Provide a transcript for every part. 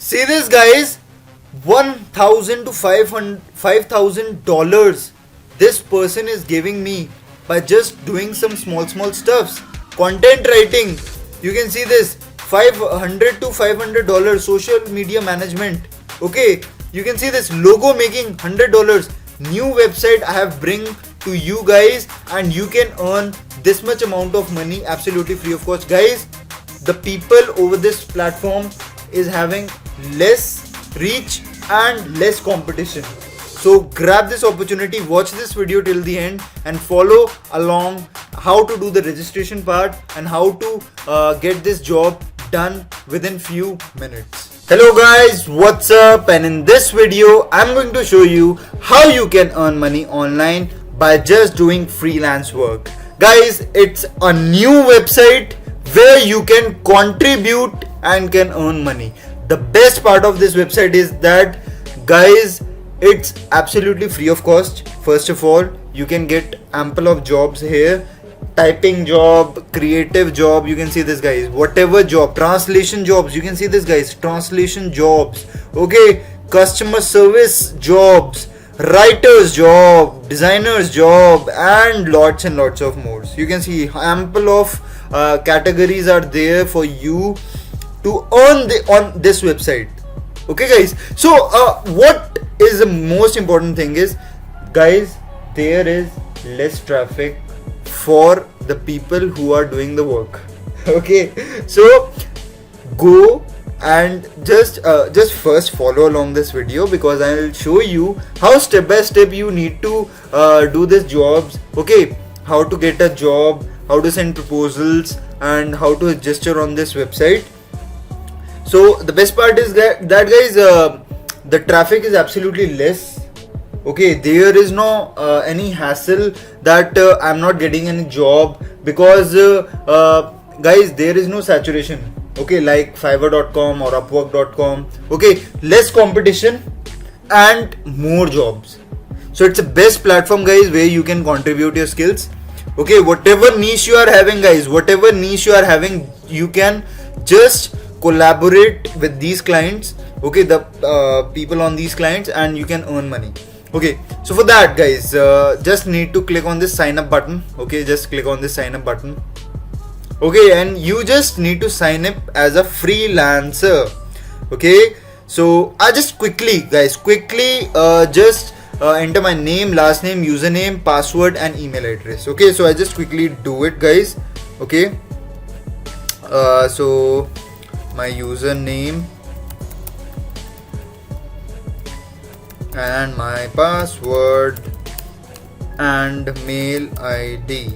See this, guys. 1,000 to $5,000 this person is giving me by just doing some small stuffs. Content writing, you can see this. $500 to $500. Social media management, okay, you can see this. Logo making, $100. New website I have bring to you guys, and you can earn this much amount of money absolutely free of cost, guys. The people over this platform is having less reach and less competition. So grab this opportunity, watch this video till the end and follow along how to do the registration part and how to get this job done within few minutes. Hello guys, what's up? And in this video I'm going to show you how you can earn money online by just doing freelance work. Guys, it's a new website where you can contribute and can earn money. The best part of this website is that, guys, it's absolutely free of cost. First of all, you can get ample of jobs here. Typing job, creative job, you can see this, guys. Whatever job, translation jobs, you can see this, guys. Translation jobs, okay. Customer service jobs, writer's job, designer's job, and lots of more. You can see ample of categories are there for you to earn on this website. Okay guys, so what is the most important thing is, guys, there is less traffic for the people who are doing the work. Okay, so go and just first follow along this video, because I will show you how step by step you need to do these jobs. Okay, how to get a job, how to send proposals, and how to register on this website. So the best part is that guys, the traffic is absolutely less. Okay, there is no any hassle that I'm not getting any job, because guys, there is no saturation. Okay, like Fiverr.com or Upwork.com. Okay, less competition and more jobs. So it's a best platform, guys, where you can contribute your skills. Okay, whatever niche you are having, guys, you can just collaborate with these clients, okay, the people on these clients, and you can earn money. Okay, so for that, guys, just need to click on this sign up button. Okay, just click on this sign up button. Okay, and you just need to sign up as a freelancer. Okay, so I just quickly just enter my name, last name, username, password, and email address. Okay, so I just quickly do it, guys. Okay, so my username and my password and mail ID.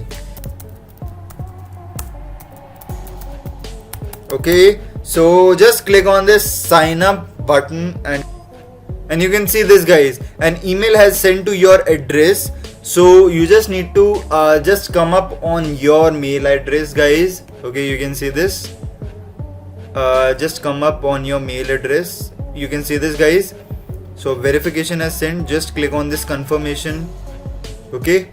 Okay, so just click on this sign up button, and you can see this, guys, an email has sent to your address. So you just need to just come up on your mail address, guys. Okay, you can see this. Just come up on your mail address. You can see this, guys. So verification has sent. Just click on this confirmation. Okay,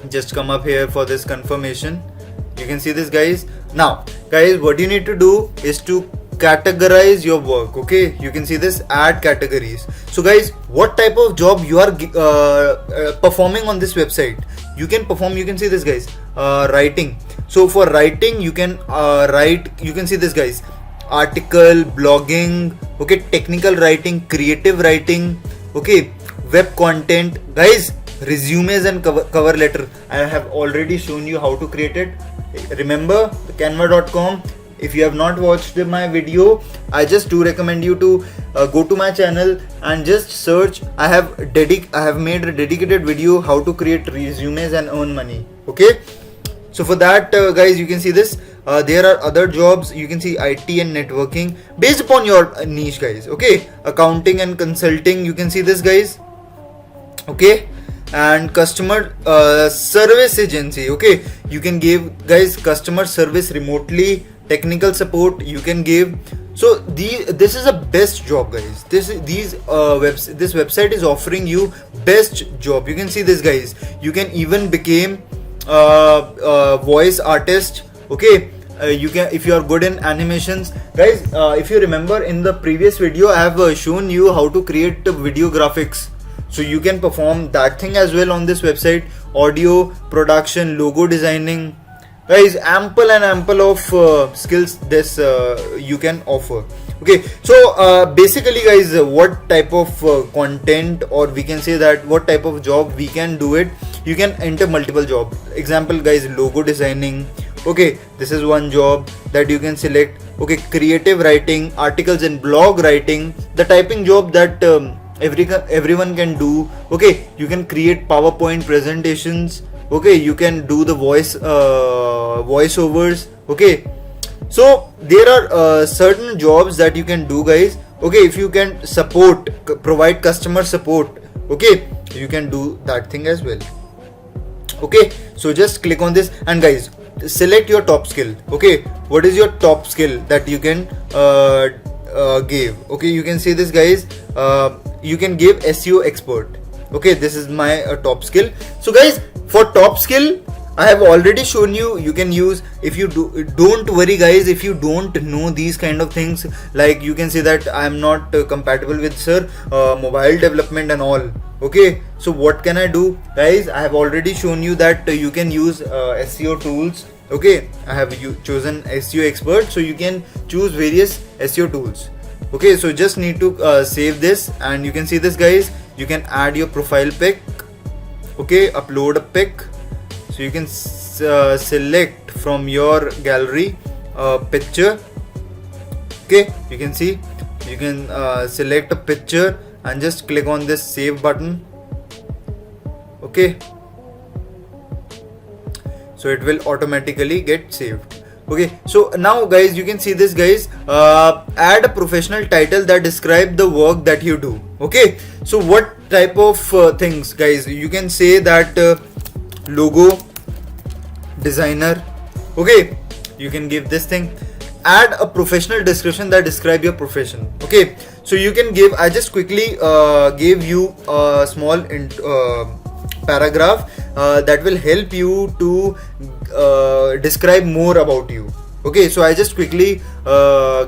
just come up here for this confirmation. You can see this, guys. Now, guys, what you need to do is to categorize your work. Okay, you can see this, add categories. So guys, what type of job you are performing on this website? You can perform, you can see this, guys, writing. So for writing, you can write, you can see this, guys, article, blogging, okay, technical writing, creative writing, okay, web content, guys, resumes and cover letter. I have already shown you how to create it. Remember canva.com. If you have not watched my video, I just do recommend you to go to my channel and just search. I have made a dedicated video how to create resumes and earn money. Okay, so for that, guys, you can see this. There are other jobs. You can see IT and networking based upon your niche, guys. Okay, accounting and consulting. You can see this, guys. Okay, and customer service agency. Okay, you can give, guys, customer service remotely. Technical support you can give. So this is a best job, guys. This website is offering you best job. You can see this, guys. You can even become voice artist. Okay, you can, if you are good in animations, guys, if you remember in the previous video I have shown you how to create video graphics, so you can perform that thing as well on this website. Audio production, logo designing, guys, ample and ample of skills this you can offer. Okay, so basically guys, what type of content, or we can say that what type of job we can do it, you can enter multiple job. Example guys, logo designing. Okay, this is one job that you can select. Okay, creative writing, articles and blog writing, the typing job that everyone can do. Okay, you can create PowerPoint presentations. Okay, you can do the voiceovers. Okay, so there are certain jobs that you can do, guys. Okay, if you can provide customer support, okay, you can do that thing as well. Okay, so just click on this, and guys, select your top skill. Okay, what is your top skill that you can give? Okay, you can see this, guys. You can give SEO expert. Okay, this is my top skill. So guys, for top skill I have already shown you. You can use, if you don't worry guys, if you don't know these kind of things, like you can say that I am not compatible with sir mobile development and all. Okay, so what can I do, guys? I have already shown you that you can use SEO tools. Okay, I have chosen SEO expert, so you can choose various SEO tools. Okay, so just need to save this, and you can see this, guys. You can add your profile pic. Okay, upload a pic. So you can select from your gallery picture. Okay, you can see, you can select a picture and just click on this save button. Okay, so it will automatically get saved. Okay, so now guys, you can see this, guys. Add a professional title that describe the work that you do. Okay, so what type of things, guys? You can say that logo designer. Okay, you can give this thing. Add a professional description that describe your profession. Okay, so you can give, I just quickly gave you a small paragraph that will help you to describe more about you. Okay, so I just quickly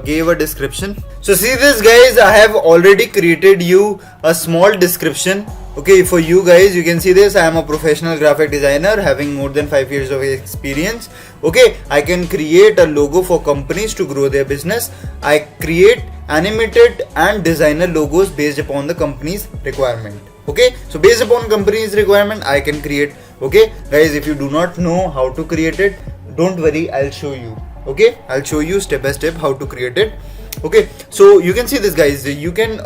gave a description. So see this, guys, I have already created you a small description. Okay, for you guys, you can see this. I am a professional graphic designer having more than 5 years of experience. Okay, I can create a logo for companies to grow their business. I create animated and designer logos based upon the company's requirement. Okay, so based upon company's requirement, I can create. Okay, guys, if you do not know how to create it, don't worry, I'll show you. Okay, I'll show you step by step how to create it. Okay, so you can see this, guys. You can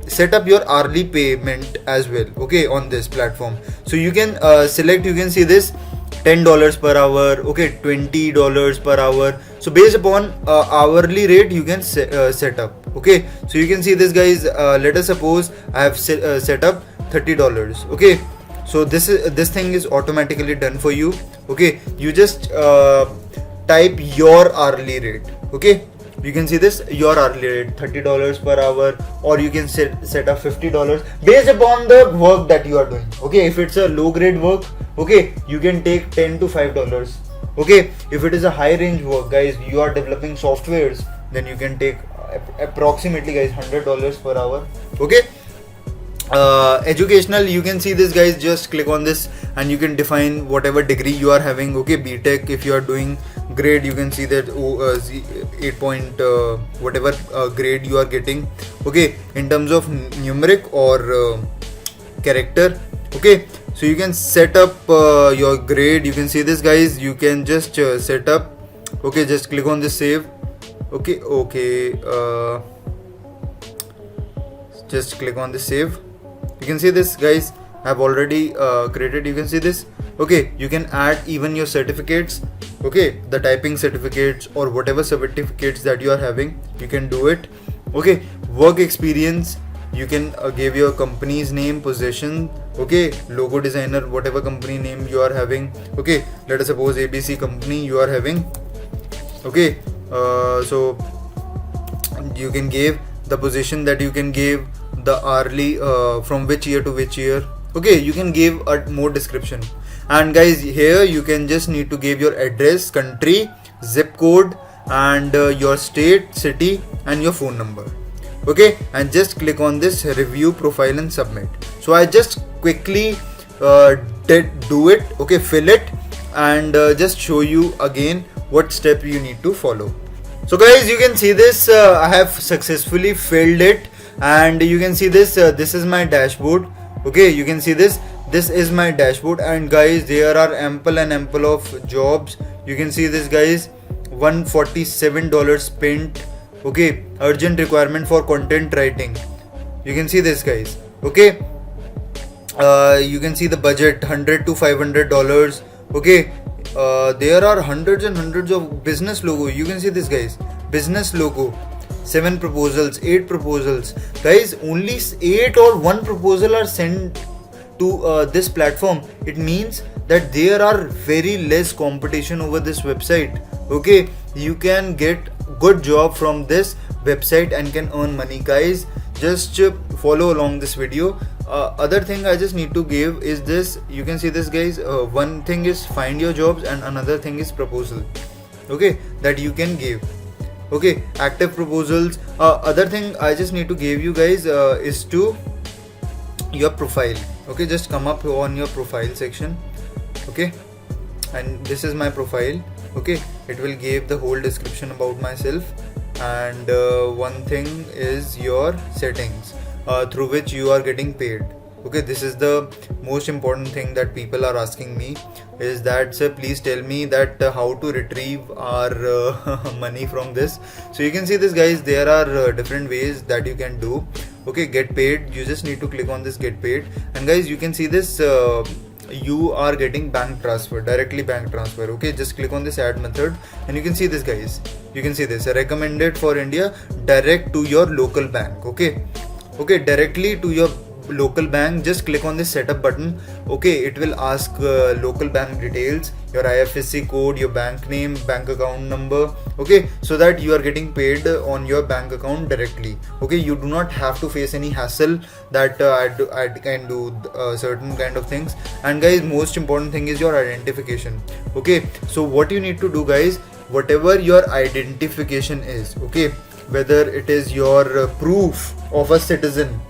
set up your hourly payment as well. Okay, on this platform, so you can select, you can see this, $10 per hour. Okay, $20 per hour. So based upon hourly rate, you can set up. Okay, so you can see this, guys. Let us suppose I have set up $30. Okay, so this thing is automatically done for you. Okay, you just type your hourly rate. Okay, you can see this, your hourly rate $30 per hour, or you can set up $50 based upon the work that you are doing. Okay, if it's a low grade work, okay, you can take $10 to $5. Okay, if it is a high range work, guys, you are developing softwares, then you can take approximately, guys, $100 per hour. Okay, educational, you can see this, guys. Just click on this and you can define whatever degree you are having. Okay, BTech, if you are doing grade, you can see that 8 point whatever grade you are getting. Okay, in terms of numeric or character. Okay, so you can set up your grade. You can see this, guys. You can just set up. Okay, just click on this save. Okay, just click on the save. You can see this, guys. I have already created. You can see this. Okay, you can add even your certificates. Okay, the typing certificates or whatever certificates that you are having, you can do it. Okay, work experience, you can give your company's name, position. Okay, logo designer, whatever company name you are having. Okay, let us suppose ABC company you are having. Okay, so you can give the position that you can give, the hourly from which year to which year. Okay, you can give a more description. And guys, here you can just need to give your address, country, zip code, and your state, city, and your phone number. Okay, and just click on this review profile and submit. So I just quickly did do it. Okay, fill it, and just show you again what step you need to follow. So guys, you can see this, I have successfully filled it, and you can see this, this is my dashboard. Okay, you can see this is my dashboard, and guys, there are ample and ample of jobs. You can see this, guys, $147 spent. Okay, urgent requirement for content writing. You can see this, guys. Okay, you can see the budget, $100 to $500. Okay, there are hundreds and hundreds of business logo. You can see this, guys, business logo. 7 proposals, 8 proposals, guys. Only 8 or 1 proposal are sent to this platform. It means that there are very less competition over this website. Okay, you can get good job from this website and can earn money, guys. Just follow along this video. Other thing I just need to give is this. You can see this, guys. One thing is find your jobs, and another thing is proposal. Okay, that you can give. Okay, active proposals. Other thing I just need to give you guys is to your profile. Okay, just come up on your profile section. Okay, and this is my profile. Okay, it will give the whole description about myself, and one thing is your settings through which you are getting paid. Okay, this is the most important thing that people are asking me, is that, sir, please tell me that how to retrieve our money from this. So you can see this, guys, there are different ways that you can do. Okay, get paid. You just need to click on this get paid, and guys, you can see this, you are getting bank transfer, directly bank transfer. Okay, just click on this add method, and you can see this, guys. You can see this, recommended for India, direct to your local bank. Okay, okay, directly to your local bank. Just click on this setup button. Okay, it will ask local bank details, your IFSC code, your bank name, bank account number. Okay, so that you are getting paid on your bank account directly. Okay, you do not have to face any hassle that I can do certain kind of things. And guys, most important thing is your identification. Okay, so what you need to do, guys, whatever your identification is, okay, whether it is your proof of a citizen.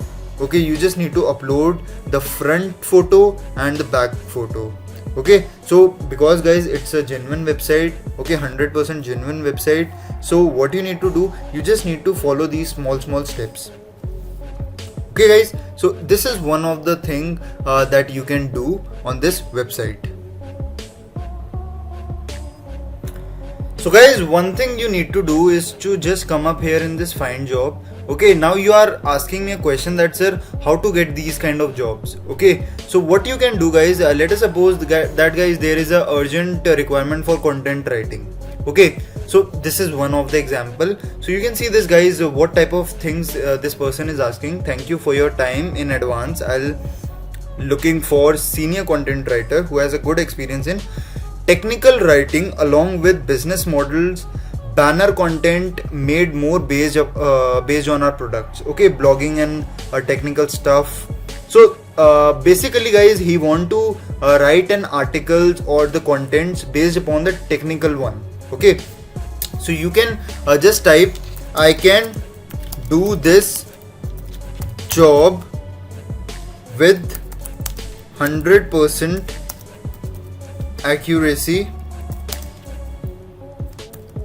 Okay, you just need to upload the front photo and the back photo. Okay, so because, guys, it's a genuine website. Okay, 100% genuine website. So what you need to do, you just need to follow these small steps. Okay, guys, so this is one of the thing that you can do on this website. So guys, one thing you need to do is to just come up here in this find job. Okay, now you are asking me a question that, sir, how to get these kind of jobs. Okay, so what you can do, guys, let us suppose that, guys, there is a urgent requirement for content writing. Okay, so this is one of the example. So you can see this, guys, what type of things this person is asking. Thank you for your time in advance. I'll looking for senior content writer who has a good experience in technical writing along with business models, banner content made more based on our products. Okay, blogging and technical stuff. So basically, guys, he want to write an articles or the contents based upon the technical one. Okay, so you can just type, I can do this job with 100% accuracy.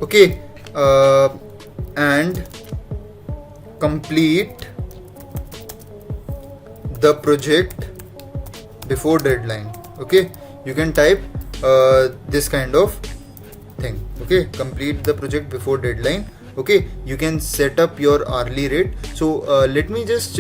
Okay, and complete the project before deadline. Okay, you can type this kind of thing. Okay, complete the project before deadline. Okay, you can set up your hourly rate. So let me just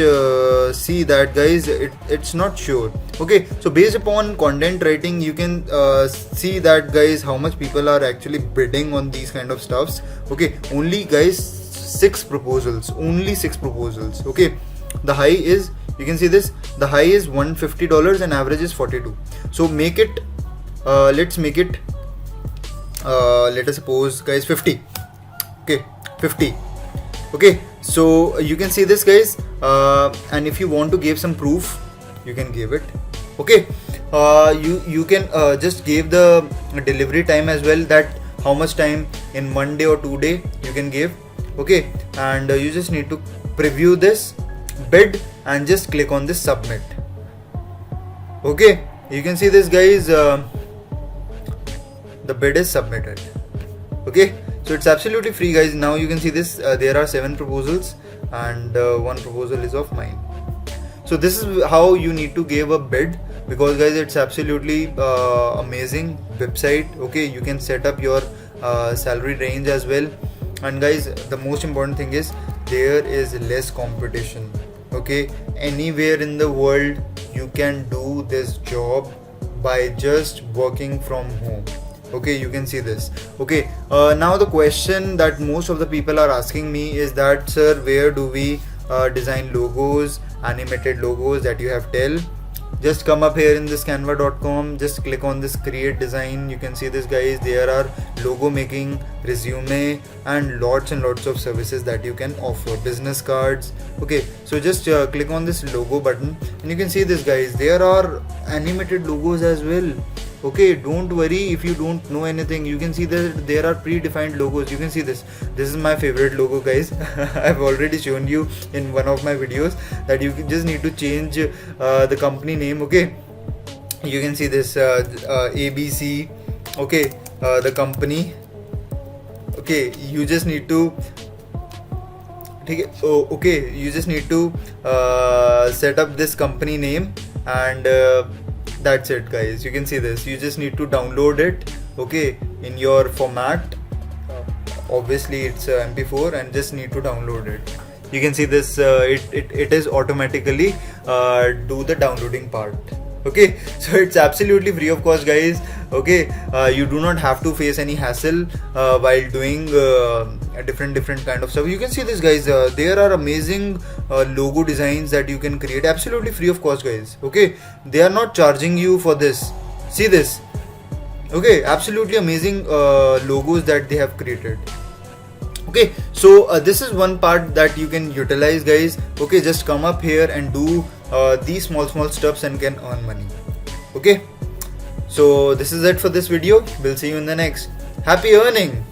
see that, guys, it's not sure. Okay, so based upon content writing, you can see that, guys, how much people are actually bidding on these kind of stuffs. Okay, only, guys, 6 proposals, only 6 proposals. Okay, the high is, you can see this, the high is $150 and average is 42. So make it let's make it let us suppose, guys, 50. Okay, 50. Okay, so you can see this, guys, and if you want to give some proof, you can give it. Okay, you can just give the delivery time as well, that how much time in 1 day or 2 day you can give. Okay, and you just need to preview this bid and just click on this submit. Okay, you can see this, guys. The bid is submitted. Okay, so it's absolutely free, guys. Now you can see this, there are 7 proposals and one proposal is of mine. So this is how you need to give a bid, because guys, it's absolutely amazing website. Okay, you can set up your salary range as well. And guys, the most important thing is there is less competition. Okay, anywhere in the world you can do this job by just working from home. Okay, you can see this. Okay, now the question that most of the people are asking me is that, sir, where do we design logos, animated logos that you have tell? Just come up here in this canva.com, just click on this create design. You can see this, guys, there are logo making, resume, and lots of services that you can offer, business cards. Okay, so just click on this logo button and you can see this, guys, there are animated logos as well. Okay, don't worry if you don't know anything. You can see that there are predefined logos. You can see this is my favorite logo, guys. I've already shown you in one of my videos that you just need to change the company name. Okay, you can see this ABC. Okay, the company. Okay, you just need to okay, you just need to set up this company name, and that's it, guys. You can see this, you just need to download it, okay, in your format. Obviously it's MP4, and just need to download it. You can see this, it is automatically do the downloading part. Okay, so it's absolutely free of cost, guys. Okay, you do not have to face any hassle while doing different kind of stuff. You can see this, guys, there are amazing logo designs that you can create absolutely free of cost, guys. Okay, they are not charging you for this. See this. Okay, absolutely amazing logos that they have created. Okay, so this is one part that you can utilize, guys. Okay, just come up here and do these small stuffs and can earn money. Okay, so this is it for this video. We'll see you in the next. Happy earning.